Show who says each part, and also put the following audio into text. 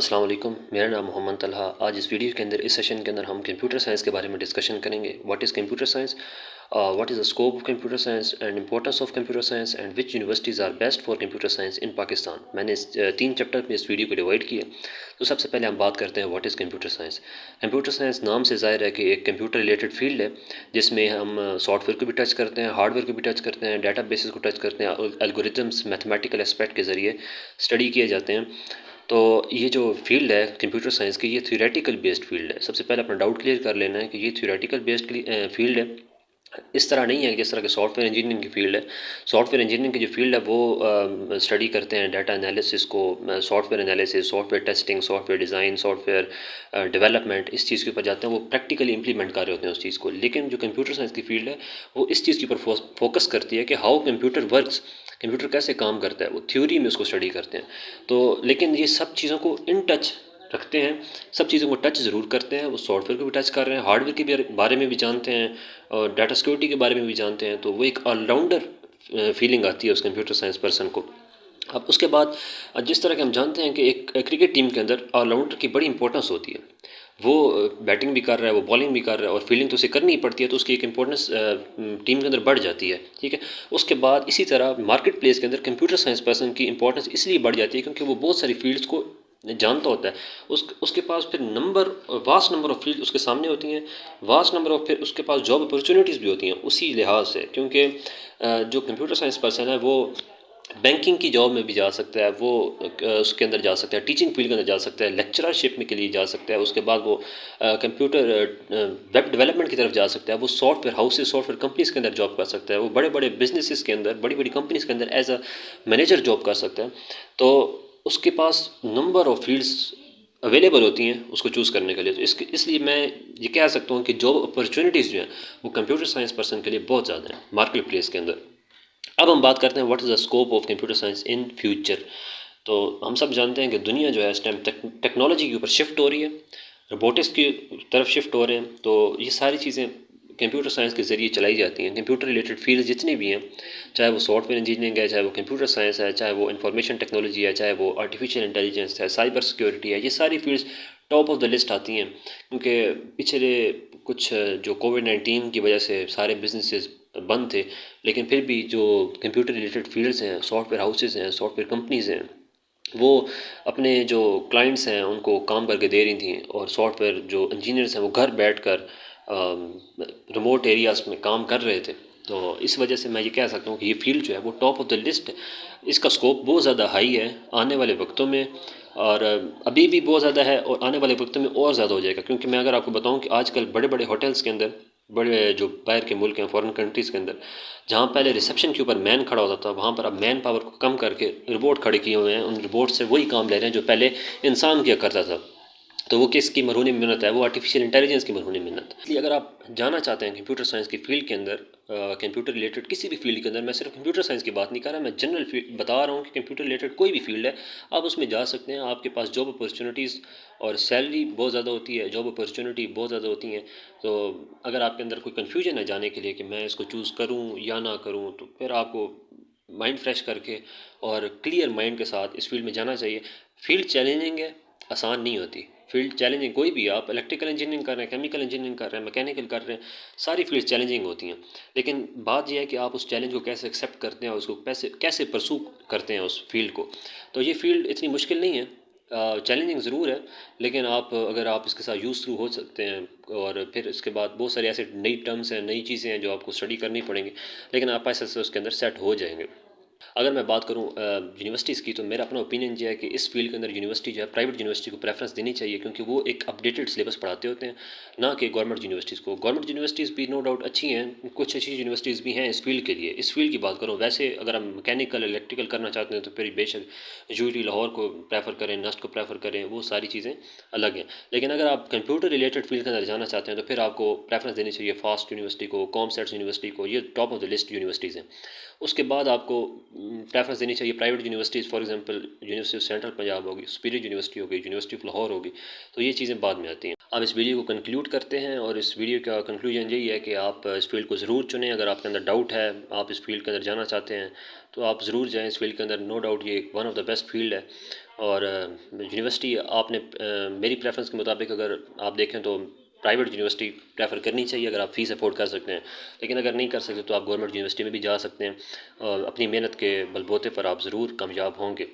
Speaker 1: अस्सलाम वालेकुम, मेरा नाम मोहम्मद तलहा। आज इस वीडियो के अंदर इस सेशन के अंदर हम कंप्यूटर साइंस के बारे में डिस्कशन करेंगे। What is computer science, what is the scope of computer science and importance of computer science and which universities are best for computer science in Pakistan. मैंने इस 3 चैप्टर में इस वीडियो को डिवाइड किया। तो सबसे पहले हम बात करते हैं what is computer science. Computer science नाम से ज़ाहिर है कि एक कंप्यूटर रिलेटेड फील्ड है जिसमें हम सॉफ्टवेयर को भी टच करते हैं, हार्डवेयर को भी टच करते हैं, डाटा बेसिस को टच करते हैं, एल्गोरिथम्स मैथमेटिकल एस्पेक्ट के ज़रिए स्टडी किए जाते हैं। तो ये जो फील्ड है कंप्यूटर साइंस की, ये थ्योरेटिकल बेस्ड फील्ड है। सबसे पहले अपना डाउट क्लियर कर लेना है कि ये थ्योरेटिकल बेस्ड फील्ड है। इस तरह नहीं है जिस तरह के सॉफ्टवेयर इंजीनियरिंग की फील्ड है। सॉफ्टवेयर इंजीनियरिंग की जो फील्ड है वो स्टडी करते हैं डाटा एनालिसिस को, software analysis, software testing, software design, software development, इस चीज़ के ऊपर जाते हैं। वो प्रैक्टिकली इंप्लीमेंट कर रहे होते हैं उस चीज़ को। लेकिन जो कंप्यूटर साइंस की फील्ड है वो इस चीज़ के ऊपर फोकस करती है कि हाउ कंप्यूटर वर्क्स, कंप्यूटर कैसे काम करता है। वो थ्योरी में उसको स्टडी करते हैं। तो लेकिन ये सब चीज़ों को इन टच रखते हैं, सब चीज़ों को टच ज़रूर करते हैं। वो सॉफ्टवेयर को भी टच कर रहे हैं, हार्डवेयर के भी बारे में भी जानते हैं और डाटा सिक्योरिटी के बारे में भी जानते हैं। तो वो एक ऑलराउंडर फीलिंग आती है उस कंप्यूटर साइंस पर्सन को। अब उसके बाद जिस तरह के हम जानते हैं कि एक क्रिकेट टीम के अंदर ऑलराउंडर की बड़ी इंपॉर्टेंस होती है। वो बैटिंग भी कर रहा है, वो बॉलिंग भी कर रहा है और फील्डिंग तो उसे करनी ही पड़ती है। तो उसकी एक इंपॉर्टेंस टीम के अंदर बढ़ जाती है। ठीक है। उसके बाद इसी तरह मार्केट प्लेस के अंदर कंप्यूटर साइंस पर्सन की इंपॉर्टेंस इसलिए बढ़ जाती है क्योंकि वो बहुत सारी फील्ड्स को जानता होता है। उसके पास फिर वास्ट नंबर ऑफ फील्ड उसके सामने होती हैं, वास्ट नंबर ऑफ, फिर उसके पास जॉब अपॉर्चुनिटीज़ भी होती हैं उसी लिहाज से। क्योंकि जो कंप्यूटर साइंस पर्सन है वो बैंकिंग की जॉब में भी जा सकता है, वो उसके अंदर जा सकता है, टीचिंग फील्ड के अंदर जा सकता है, लेक्चरशिप में के लिए जा सकता है। उसके बाद वो कंप्यूटर वेब डेवलपमेंट की तरफ जा सकता है। वो सॉफ्टवेयर हाउसेज, सॉफ्टवेयर कंपनीज़ के अंदर जॉब कर सकता है। वो बड़े बड़े बिजनेसेस के अंदर, बड़ी बड़ी कंपनीज़ के अंदर एज अ मैनेजर जॉब कर सकता है। तो उसके पास नंबर ऑफ़ फील्ड्स अवेलेबल होती हैं उसको चूज़ करने के लिए। तो इसलिए मैं ये कह सकता हूँ कि जॉब अपॉर्चुनिटीज़ जो हैं वो कंप्यूटर साइंस पर्सन के लिए बहुत ज़्यादा हैं मार्केट प्लेस के अंदर। अब हम बात करते हैं what is the scope of computer science in future. तो हम सब जानते हैं कि दुनिया जो है इस टाइम टेक्नोलॉजी के ऊपर शिफ्ट हो रही है, रोबोटिक्स की तरफ शिफ्ट हो रहे हैं। तो ये सारी चीज़ें कंप्यूटर साइंस के ज़रिए चलाई जाती हैं। कंप्यूटर रिलेटेड फील्ड जितनी भी हैं, चाहे वो सॉफ्टवेयर इंजीनियरिंग है, चाहे वो कंप्यूटर साइंस है, चाहे वो इंफॉर्मेशन टेक्नोलॉजी है, चाहे वो आर्टिफिशियल इंटेलिजेंस है, साइबर सिक्योरिटी है, ये सारी fields top of the list आती हैं। क्योंकि पिछले कुछ जो कोविड-19 की वजह से सारे बिजनेसेस बंद थे, लेकिन फिर भी जो कंप्यूटर रिलेटेड फील्ड्स हैं, सॉफ्टवेयर हाउसेज हैं, सॉफ्टवेयर कंपनीज़ हैं, वो अपने जो क्लाइंट्स हैं उनको काम करके दे रही थी। और सॉफ्टवेयर जो इंजीनियर्स हैं वो घर बैठकर रिमोट एरियाज़ में काम कर रहे थे। तो इस वजह से मैं ये कह सकता हूँ कि ये फील्ड जो है वो टॉप ऑफ द लिस्ट है। इसका स्कोप बहुत ज़्यादा हाई है आने वाले वक्तों में, और अभी भी बहुत ज़्यादा है और आने वाले वक्तों में और ज़्यादा हो जाएगा। क्योंकि मैं अगर आपको बताऊँ कि आजकल बड़े बड़े होटल्स के अंदर, बड़े जो बाहर के मुल्क हैं, फॉरेन कंट्रीज़ के अंदर, जहाँ पहले रिसेप्शन के ऊपर मैन खड़ा होता था, वहाँ पर अब मैन पावर को कम करके रोबोट खड़े किए हुए हैं। उन रोबोट से वही काम ले रहे हैं जो पहले इंसान किया करता था। तो वो किसकी मरहूनी मिन्नत है, वो आर्टिफिशियल इंटेलिजेंस की मरहूनी मिन्नत। इसलिए अगर आप जाना चाहते हैं कंप्यूटर साइंस की फील्ड के अंदर, कंप्यूटर रिलेटेड किसी भी फील्ड के अंदर, मैं सिर्फ कंप्यूटर साइंस की बात नहीं कर रहा, मैं जनरल फील्ड बता रहा हूँ कि कंप्यूटर रिलेटेड कोई भी फील्ड है, आप उसमें जा सकते हैं। आपके पास जॉब अपॉर्चुनिटीज़ और सैलरी बहुत ज़्यादा होती है, जॉब अपॉर्चुनिटी बहुत ज़्यादा होती हैं। तो अगर आपके अंदर कोई कन्फ्यूजन है जाने के लिए कि मैं इसको चूज़ करूँ या ना करूँ, तो फिर आपको माइंड फ्रेश करके और क्लियर माइंड के साथ इस फील्ड में जाना चाहिए। फील्ड चैलेंजिंग है, आसान नहीं होती। फील्ड चैलेंजिंग कोई भी, आप इलेक्ट्रिकल इंजीनियरिंग कर रहे हैं, केमिकल इंजीनियरिंग कर रहे हैं, मैकेनिकल कर रहे हैं, सारी फील्ड चैलेंजिंग होती हैं। लेकिन बात यह है कि आप उस चैलेंज को कैसे एक्सेप्ट करते हैं और उसको कैसे कैसे परसू करते हैं उस फील्ड को। तो ये फील्ड इतनी मुश्किल नहीं है, चैलेंजिंग ज़रूर है, लेकिन अगर आप इसके साथ यूज़ थ्रू हो सकते हैं। और फिर इसके बाद बहुत सारे ऐसे नई टर्म्स हैं, नई चीज़ें हैं जो आपको स्टडी करनी पड़ेंगी, लेकिन आप ऐसे से उसके अंदर सेट हो जाएंगे। अगर मैं बात करूँ यूनिवर्सिटीज़ की, तो मेरा अपना ओपिनियन ये है कि इस फील्ड के अंदर यूनिवर्सिटी जो है, प्राइवेट यूनिवर्सिटी को प्रेफरेंस देनी चाहिए। क्योंकि वो एक अपडेटेड सिलेबस पढ़ाते होते हैं, ना कि गवर्नमेंट यूनिवर्सिटीज़ को। गवर्नमेंट यूनिवर्सिटीज़ भी नो डाउट अच्छी हैं, कुछ अच्छी यूनिवर्सिटीज़ भी हैं इस फील्ड के लिए। इस फील्ड की बात करूँ, वैसे अगर हम मैकेनिकल इलेक्ट्रिकल करना चाहते हैं तो फिर बेशक यूटी लाहौर को प्रेफर करें, नस्ट को प्रेफर करें, वो सारी चीज़ें अलग हैं। लेकिन अगर आप कंप्यूटर रिलेटेड फील्ड के अंदर जाना चाहते हैं तो फिर आपको प्रेफरेंस देनी चाहिए फास्ट यूनिवर्सिटी को, कॉमसेट्स यूनिवर्सिटी को। ये top of the list universities हैं। उसके बाद आपको प्रेफरेंस देनी चाहिए private universities, for example university of central Punjab होगी, सुपीरियर यूनिवर्सिटी होगी, यूनिवर्सिटी ऑफ लाहौर होगी। तो ये चीज़ें बाद में आती हैं। अब इस वीडियो को कंक्लूड करते हैं, और इस वीडियो का कंक्लूजन यही है कि आप इस फील्ड को ज़रूर चुनें। अगर आपके अंदर डाउट है, आप इस फील्ड के अंदर जाना चाहते हैं, तो आप ज़रूर जाएँ इस फील्ड के अंदर। नो डाउट ये one of the best field है। और यूनिवर्सिटी आपने मेरी प्रेफरेंस के मुताबिक अगर आप देखें तो प्राइवेट यूनिवर्सिटी प्रेफर करनी चाहिए अगर आप फ़ीस अफोर्ड कर सकते हैं। लेकिन अगर नहीं कर सकते तो आप गवर्नमेंट यूनिवर्सिटी में भी जा सकते हैं और अपनी मेहनत के बलबूते पर आप ज़रूर कामयाब होंगे।